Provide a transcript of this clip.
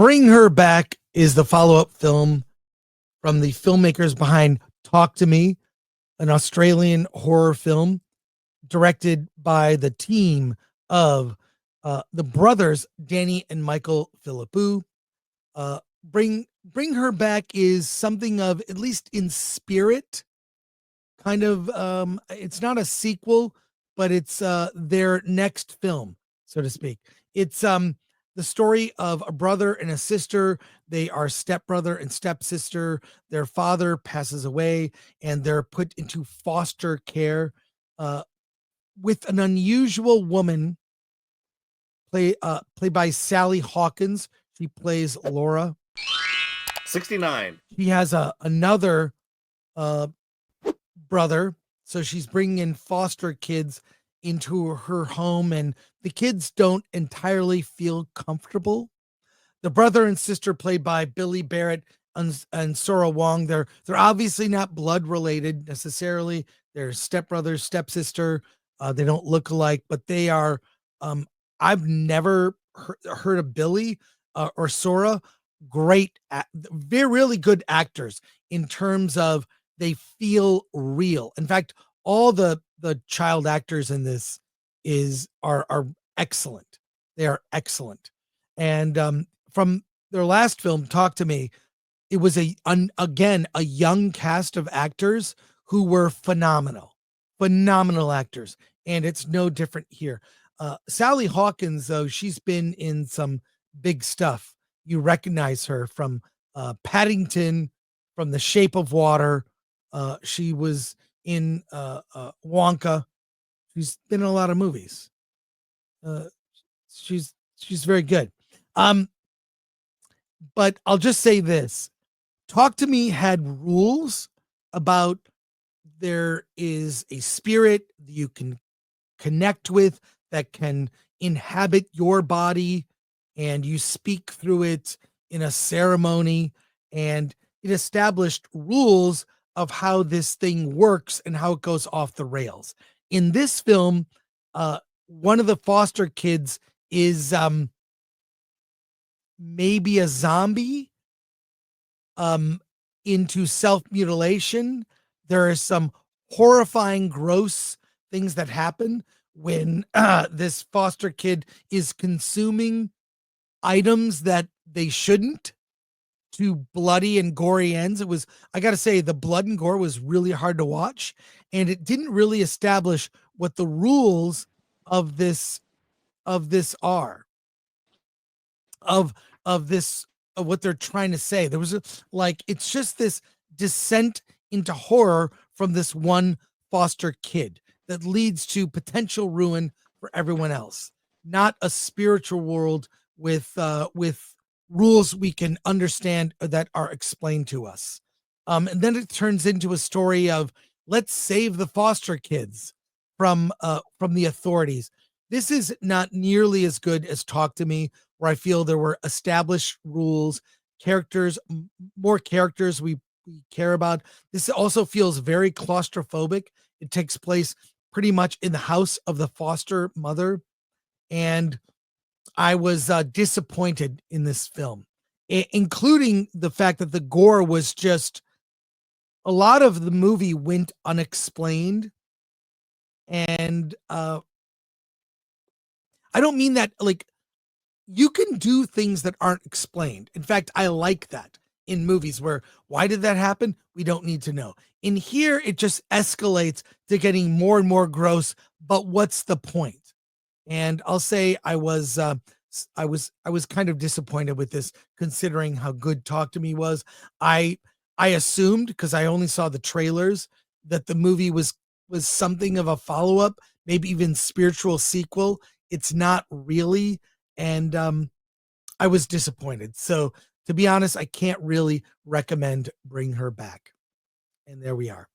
Bring Her Back is the follow-up film from the filmmakers behind Talk to Me, an Australian horror film directed by the team of the brothers Danny and Michael Philippou. Bring Her Back is something of, at least in spirit, kind of it's not a sequel, but it's their next film, so to speak. It's the story of a brother and a sister. They are stepbrother and stepsister. Their father passes away and they're put into foster care with an unusual woman played by Sally Hawkins. She plays Laura. 69. He has another brother, so she's bringing in foster kids into her home, and the kids don't entirely feel comfortable. The brother and sister, played by Billy Barrett and Sora Wong, they're obviously not blood related necessarily. They're stepbrother, stepsister. They don't look alike, but they are. I've never heard of Billy or Sora. Great, they're really good actors in terms of they feel real. In fact, all the child actors in this are excellent. They are excellent. And from their last film, Talk to Me, it was again a young cast of actors who were phenomenal actors, and it's no different here. Sally Hawkins, though, she's been in some big stuff. You recognize her from Paddington, from The Shape of Water. She was in Wonka. She's been in a lot of movies. She's very good. But I'll just say this. Talk to Me had rules about there is a spirit you can connect with that can inhabit your body, and you speak through it in a ceremony, and it established rules of how this thing works and how it goes off the rails. In this film, one of the foster kids is maybe a zombie into self-mutilation. There are some horrifying, gross things that happen when this foster kid is consuming items that they shouldn't, to bloody and gory ends. It was, I gotta say, the blood and gore was really hard to watch, and it didn't really establish what the rules of this are, of what they're trying to say. There was it's just this descent into horror from this one foster kid that leads to potential ruin for everyone else. Not a spiritual world with rules we can understand or that are explained to us. And then it turns into a story of, let's save the foster kids from the authorities. This is not nearly as good as Talk to Me, where I feel there were established rules, characters, more characters we care about. This also feels very claustrophobic. It takes place pretty much in the house of the foster mother, and I was disappointed in this film, including the fact that the gore was just, a lot of the movie went unexplained. And I don't mean that, you can do things that aren't explained. In fact, I like that in movies where, why did that happen? We don't need to know. In here, it just escalates to getting more and more gross, but what's the point? And I'll say I was kind of disappointed with this, considering how good Talk to Me was. I assumed, because I only saw the trailers, that the movie was something of a follow-up, maybe even spiritual sequel. It's not really, and I was disappointed. So to be honest, I can't really recommend Bring Her Back. And there we are.